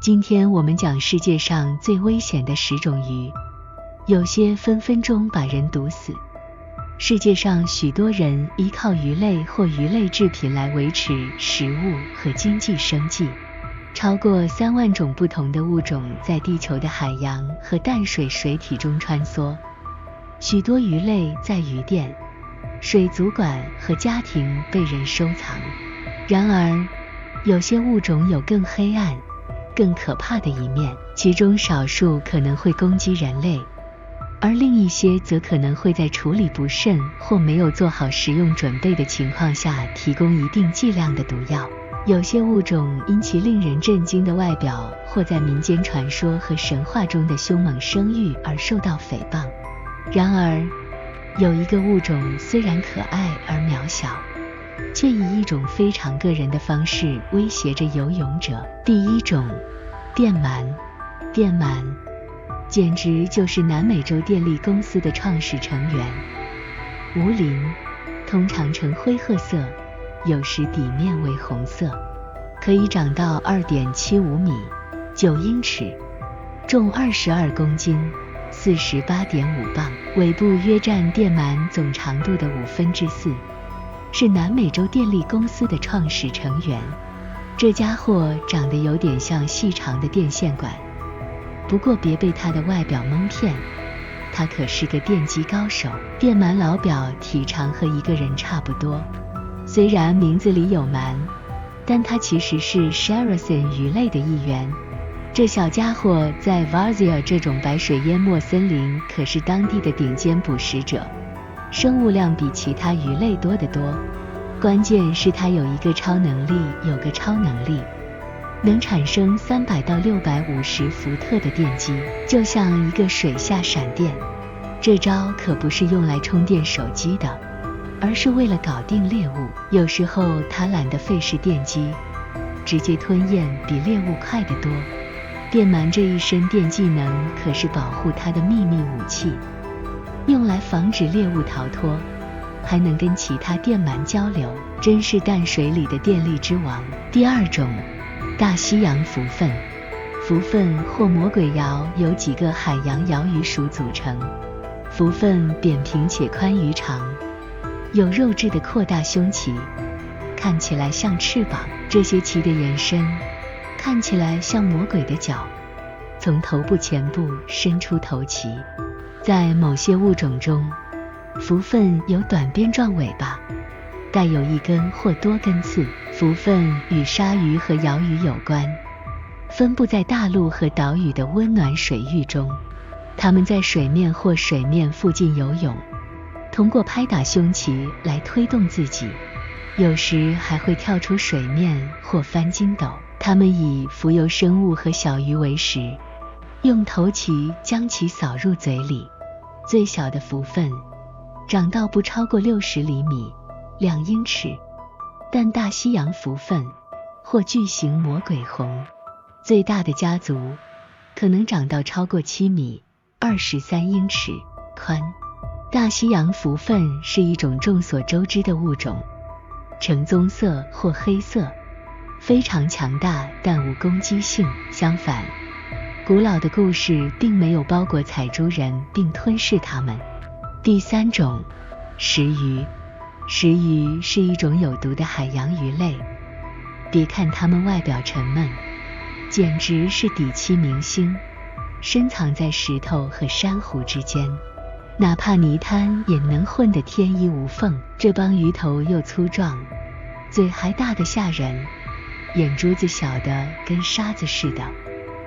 今天我们讲世界上最危险的10种鱼，有些分分钟把人毒死。世界上许多人依靠鱼类或鱼类制品来维持食物和经济生计。超过3万种不同的物种在地球的海洋和淡水水体中穿梭。许多鱼类在鱼店、水族馆和家庭被人收藏。然而，有些物种有更黑暗、更可怕的一面，其中少数可能会攻击人类，而另一些则可能会在处理不慎或没有做好食用准备的情况下提供一定剂量的毒药。有些物种因其令人震惊的外表或在民间传说和神话中的凶猛生育而受到诽谤。然而，有一个物种虽然可爱而渺小，却以一种非常个人的方式威胁着游泳者。第1种，电鳗。电鳗简直就是南美洲电力公司的创始成员。无鳞，通常呈灰褐色，有时底面为红色，可以长到 2.75 米9英尺，重22公斤48.5磅，尾部约占电鳗总长度的4/5，是南美洲电力公司的创始成员。这家伙长得有点像细长的电线管，不过别被它的外表蒙骗，他可是个电机高手。电鳗老表体长和一个人差不多，虽然名字里有鳗，但它其实是 Characian 鱼类的一员。这小家伙在 Varzea 这种白水淹没森林可是当地的顶尖捕食者，生物量比其他鱼类多得多。关键是它有个超能力，能产生300到650伏特的电机，就像一个水下闪电。这招可不是用来充电手机的，而是为了搞定猎物。有时候它懒得费事电机，直接吞咽比猎物快得多。电鳗这一身电技能可是保护它的秘密武器，用来防止猎物逃脱，还能跟其他电鳗交流，真是淡水里的电力之王。第2种，大西洋蝠鲼。蝠鲼或魔鬼鳐由几个海洋鳐鱼属组成。蝠鲼扁平且宽鱼长，有肉质的扩大胸鳍，看起来像翅膀。这些鳍的延伸看起来像魔鬼的脚，从头部前部伸出头鳍。在某些物种中，蝠鲼有短鞭状尾巴，带有1根或多根刺。蝠鲼与鲨鱼和鳐鱼有关，分布在大陆和岛屿的温暖水域中。它们在水面或水面附近游泳，通过拍打胸鳍来推动自己，有时还会跳出水面或翻筋斗。它们以浮游生物和小鱼为食，用头鳍将其扫入嘴里。最小的蝠鲼长到不超过60厘米2英尺，但大西洋蝠鲼或巨型魔鬼红最大的家族可能长到超过7米23英尺宽。大西洋蝠鲼是一种众所周知的物种，呈棕色或黑色，非常强大但无攻击性。相反，古老的故事并没有包裹采珠人并吞噬它们。第3种，石鱼。石鱼是一种有毒的海洋鱼类，别看它们外表沉闷，简直是底栖明星，深藏在石头和珊瑚之间，哪怕泥滩也能混得天衣无缝。这帮鱼头又粗壮，嘴还大得吓人，眼珠子小的跟沙子似的，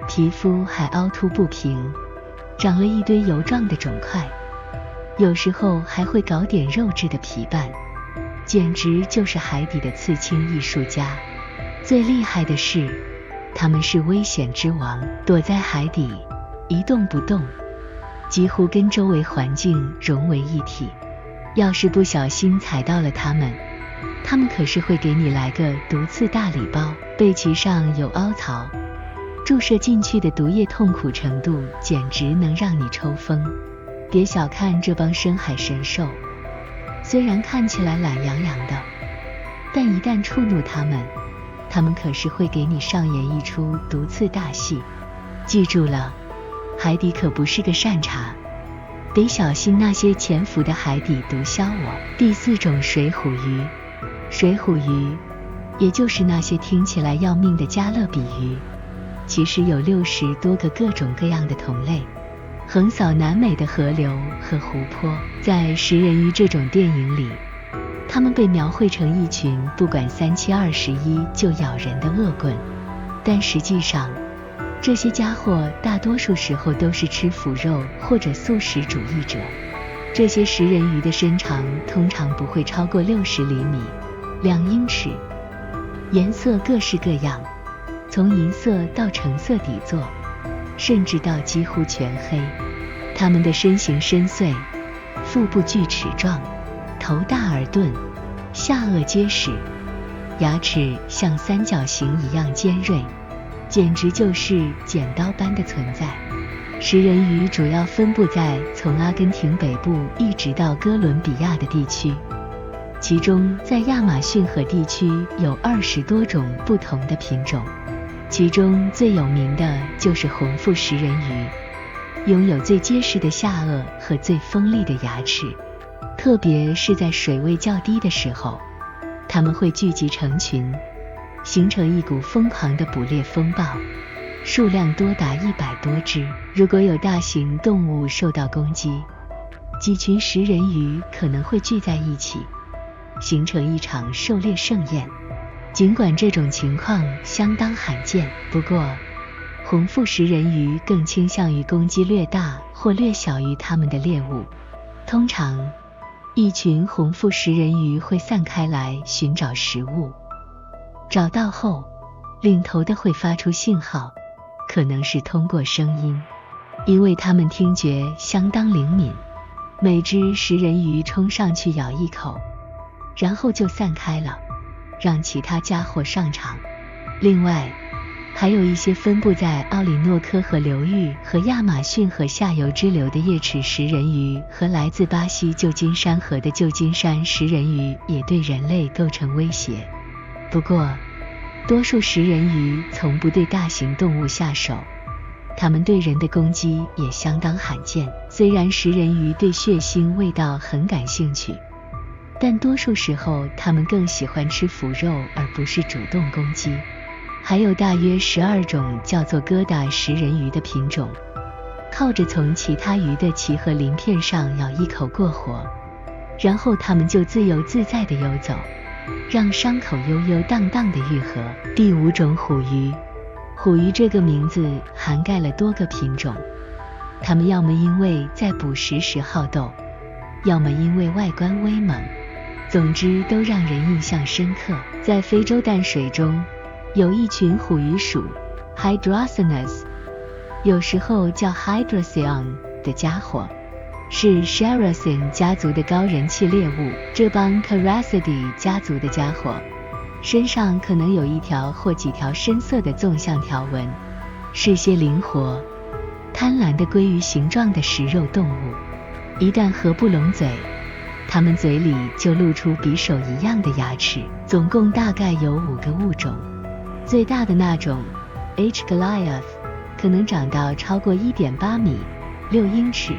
皮肤还凹凸不平，长了一堆油状的肿块，有时候还会搞点肉质的皮瓣，简直就是海底的刺青艺术家。最厉害的是，他们是危险之王，躲在海底一动不动，几乎跟周围环境融为一体。要是不小心踩到了他们可是会给你来个毒刺大礼包。背鳍上有凹槽，注射进去的毒液痛苦程度简直能让你抽风。别小看这帮深海神兽，虽然看起来懒洋洋的，但一旦触怒它们它们可是会给你上演一出毒刺大戏。记住了，海底可不是个善茬，得小心那些潜伏的海底毒枭我。第4种水虎鱼。水虎鱼也就是那些听起来要命的加勒比鱼，其实有60多个各种各样的同类，横扫南美的河流和湖泊。在食人鱼这种电影里，它们被描绘成一群不管3七21就咬人的恶棍，但实际上这些家伙大多数时候都是吃腐肉或者素食主义者。这些食人鱼的身长通常不会超过60厘米，2英尺，颜色各式各样，从银色到橙色底座，甚至到几乎全黑。它们的身形深邃，腹部锯齿状，头大而钝，下颚结实，牙齿像三角形一样尖锐，简直就是剪刀般的存在。食人鱼主要分布在从阿根廷北部一直到哥伦比亚的地区，其中在亚马逊河地区有20多种不同的品种，其中最有名的就是红腹食人鱼，拥有最结实的下颚和最锋利的牙齿，特别是在水位较低的时候，它们会聚集成群，形成一股疯狂的捕猎风暴，数量多达100多只。如果有大型动物受到攻击，几群食人鱼可能会聚在一起，形成一场狩猎盛宴。尽管这种情况相当罕见，不过红腹食人鱼更倾向于攻击略大或略小于它们的猎物。通常，一群红腹食人鱼会散开来寻找食物，找到后，领头的会发出信号，可能是通过声音，因为它们听觉相当灵敏。每只食人鱼冲上去咬一口，然后就散开了，让其他家伙上场。另外，还有一些分布在奥里诺科河流域和亚马逊河下游支流的叶齿食人鱼和来自巴西旧金山河的旧金山食人鱼也对人类构成威胁。不过，多数食人鱼从不对大型动物下手，它们对人的攻击也相当罕见。虽然食人鱼对血腥味道很感兴趣，但多数时候它们更喜欢吃腐肉而不是主动攻击。还有大约12种叫做疙瘩食人鱼的品种，靠着从其他鱼的鳍和鳞片上咬一口过活，然后它们就自由自在地游走，让伤口悠悠荡荡地愈合。第5种虎鱼。虎鱼这个名字涵盖了多个品种，它们要么因为在捕食时好斗，要么因为外观威猛，总之都让人印象深刻。在非洲淡水中，有一群虎鱼属 Hydrocinus， 有时候叫 Hydrocyon 的家伙，是 Characin 家族的高人气猎物。这帮 Caracidae 家族的家伙身上可能有一条或几条深色的纵向条纹，是些灵活、贪婪的鲑鱼形状的食肉动物。一旦合不拢嘴，它们嘴里就露出匕首一样的牙齿。总共大概有5个物种，最大的那种 H. Goliath 可能长到超过 1.8米6英尺，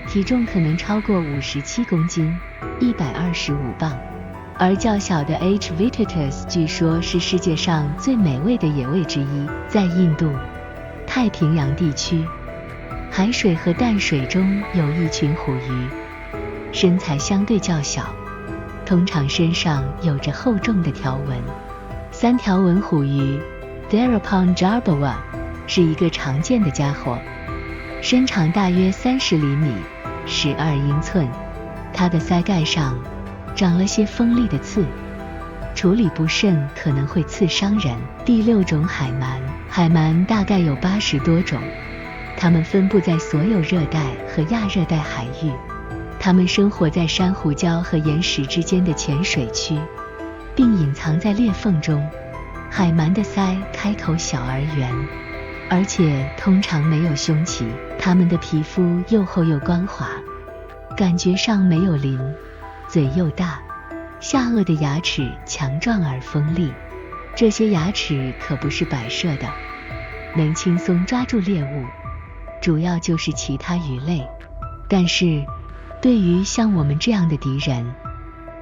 体重可能超过57公斤125磅。而较小的 H. vittatus 据说是世界上最美味的野味之一。在印度、太平洋地区，海水和淡水中有一群虎鱼，身材相对较小，通常身上有着厚重的条纹。3条纹虎鱼 Therapon jarboa 是一个常见的家伙，身长大约30厘米12英寸，它的腮盖上长了些锋利的刺，处理不慎可能会刺伤人。第6种海鳗。海鳗大概有80多种，它们分布在所有热带和亚热带海域，它们生活在珊瑚礁和岩石之间的浅水区，并隐藏在裂缝中。海鳗的鳃开口小而圆，而且通常没有胸鳍，它们的皮肤又厚又光滑，感觉上没有鳞，嘴又大，下颚的牙齿强壮而锋利，这些牙齿可不是摆设的，能轻松抓住猎物，主要就是其他鱼类。但是对于像我们这样的敌人，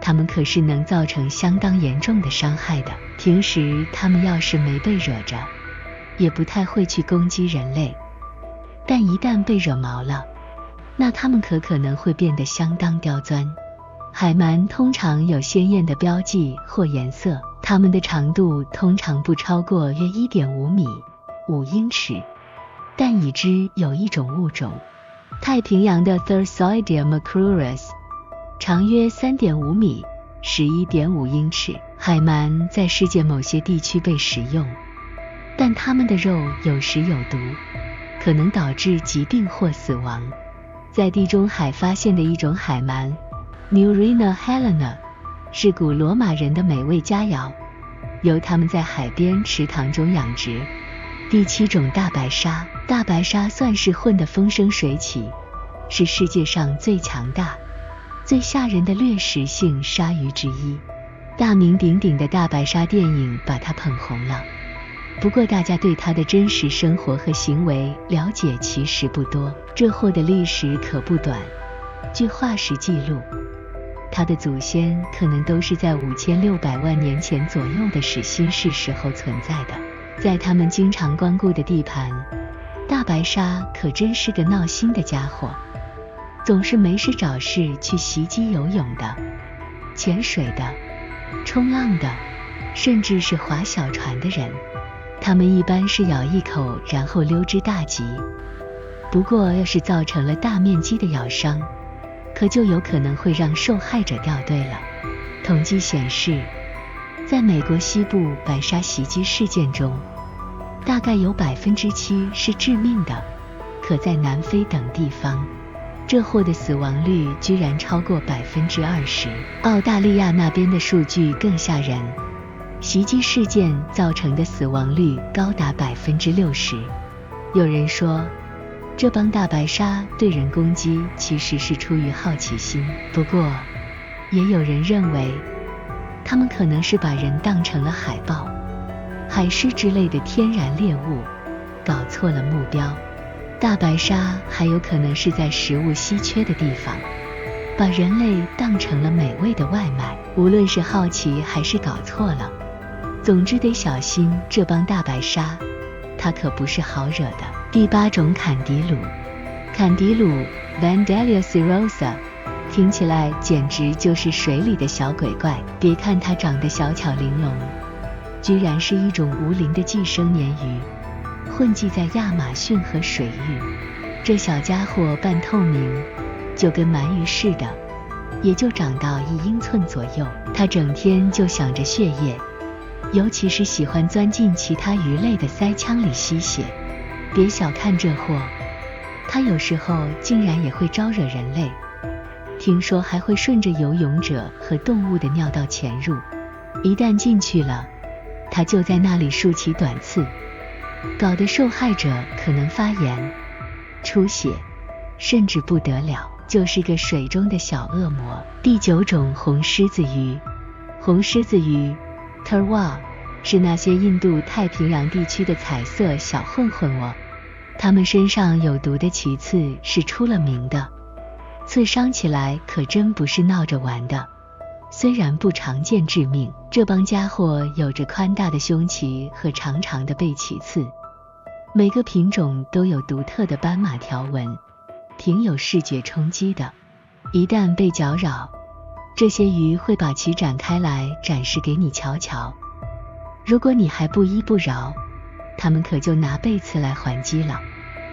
它们可是能造成相当严重的伤害的。平时它们要是没被惹着，也不太会去攻击人类，但一旦被惹毛了，那它们可能会变得相当刁钻。海鳗通常有鲜艳的标记或颜色，它们的长度通常不超过约 1.5 米5英尺，但已知有一种物种，太平洋的 Thersoidia macrurus， 长约 3.5 米 11.5 英尺。海鳗在世界某些地区被食用，但它们的肉有时有毒，可能导致疾病或死亡。在地中海发现的一种海鳗 Murina helena 是古罗马人的美味佳肴，由他们在海边池塘中养殖。第7种大白鲨，大白鲨算是混得风生水起，是世界上最强大、最吓人的掠食性鲨鱼之一。大名鼎鼎的大白鲨电影把它捧红了，不过大家对它的真实生活和行为了解其实不多。这货的历史可不短，据化石记录，它的祖先可能都是在5600万年前左右的始新世时候存在的。在他们经常光顾的地盘，大白鲨可真是个闹心的家伙，总是没事找事去袭击游泳的、潜水的、冲浪的，甚至是划小船的人。他们一般是咬一口然后溜之大吉，不过要是造成了大面积的咬伤，可就有可能会让受害者掉队了。统计显示，在美国西部白鲨袭击事件中，大概有 7% 是致命的，可在南非等地方，这货的死亡率居然超过 20%。 澳大利亚那边的数据更吓人，袭击事件造成的死亡率高达 60%。 有人说，这帮大白鲨对人攻击其实是出于好奇心，不过也有人认为，他们可能是把人当成了海豹、海狮之类的天然猎物，搞错了目标。大白鲨还有可能是在食物稀缺的地方，把人类当成了美味的外卖。无论是好奇还是搞错了，总之得小心这帮大白鲨，它可不是好惹的。第8种坎迪鲁，坎迪鲁 Vandalia cirrhosa 听起来简直就是水里的小鬼怪。别看它长得小巧玲珑，居然是一种无鳞的寄生鲶鱼，混迹在亚马逊河水域。这小家伙半透明，就跟鳗鱼似的，也就长到1英寸左右。它整天就想着血液，尤其是喜欢钻进其他鱼类的鳃腔里吸血。别小看这货，它有时候竟然也会招惹人类，听说还会顺着游泳者和动物的尿道潜入，一旦进去了，它就在那里竖起短刺，搞得受害者可能发炎、出血，甚至不得了，就是个水中的小恶魔。第9种红狮子鱼，红狮子鱼 Turwa 是那些印度太平洋地区的彩色小混混哦，它们身上有毒的鳍刺是出了名的，刺伤起来可真不是闹着玩的，虽然不常见致命。这帮家伙有着宽大的胸鳍和长长的背鳍刺，每个品种都有独特的斑马条纹，挺有视觉冲击的。一旦被搅扰，这些鱼会把鳍展开来展示给你瞧瞧，如果你还不依不饶，它们可就拿背刺来还击了。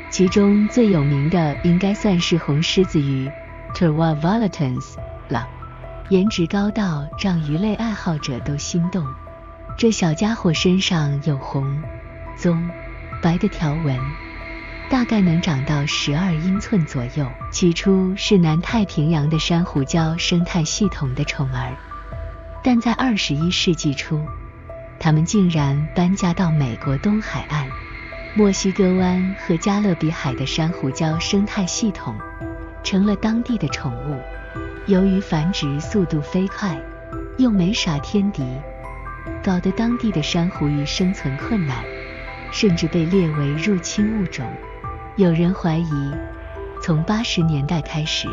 其中最有名的应该算是红狮子鱼 Turwa volitans 了，颜值高到让鱼类爱好者都心动。这小家伙身上有红、棕、白的条纹，大概能长到12英寸左右。起初是南太平洋的珊瑚礁生态系统的宠儿，但在21世纪初，它们竟然搬家到美国东海岸、墨西哥湾和加勒比海的珊瑚礁生态系统，成了当地的宠物。由于繁殖速度飞快，又没啥天敌，搞得当地的珊瑚鱼生存困难，甚至被列为入侵物种。有人怀疑，从80年代开始，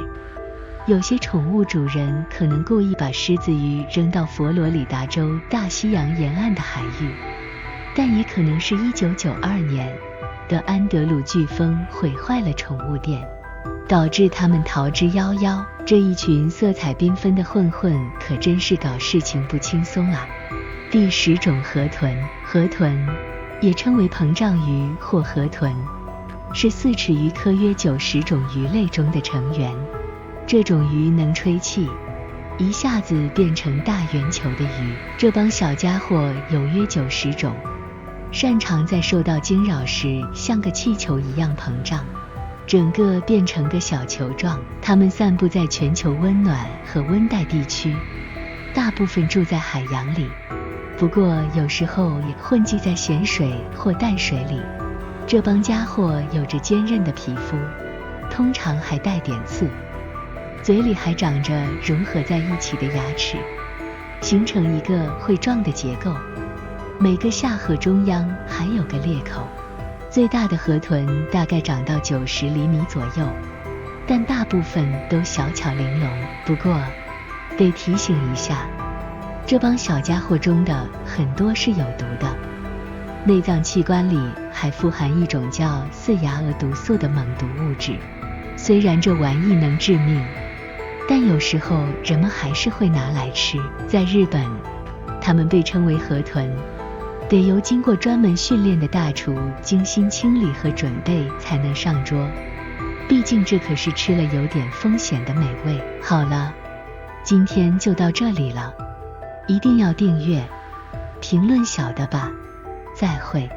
有些宠物主人可能故意把狮子鱼扔到佛罗里达州大西洋沿岸的海域，但也可能是1992年的安德鲁飓风毁坏了宠物店，导致他们逃之夭夭。这一群色彩缤纷的混混可真是搞事情不轻松啊。第10种河豚。河豚也称为膨胀鱼或河豚，是四齿鱼科约90种鱼类中的成员。这种鱼能吹气，一下子变成大圆球的鱼。这帮小家伙有约90种，擅长在受到惊扰时像个气球一样膨胀，整个变成个小球状。它们散布在全球温暖和温带地区，大部分住在海洋里，不过有时候也混迹在咸水或淡水里。这帮家伙有着坚韧的皮肤，通常还带点刺，嘴里还长着融合在一起的牙齿，形成一个喙状的结构。每个下颌中央还有个裂口。最大的河豚大概长到90厘米左右，但大部分都小巧玲珑。不过，得提醒一下，这帮小家伙中的很多是有毒的，内脏器官里还富含一种叫四牙蛾毒素的猛毒物质。虽然这玩意能致命，但有时候人们还是会拿来吃。在日本，它们被称为河豚，得由经过专门训练的大厨精心清理和准备才能上桌，毕竟这可是吃了有点风险的美味。好了，今天就到这里了，一定要订阅、评论小的吧，再会。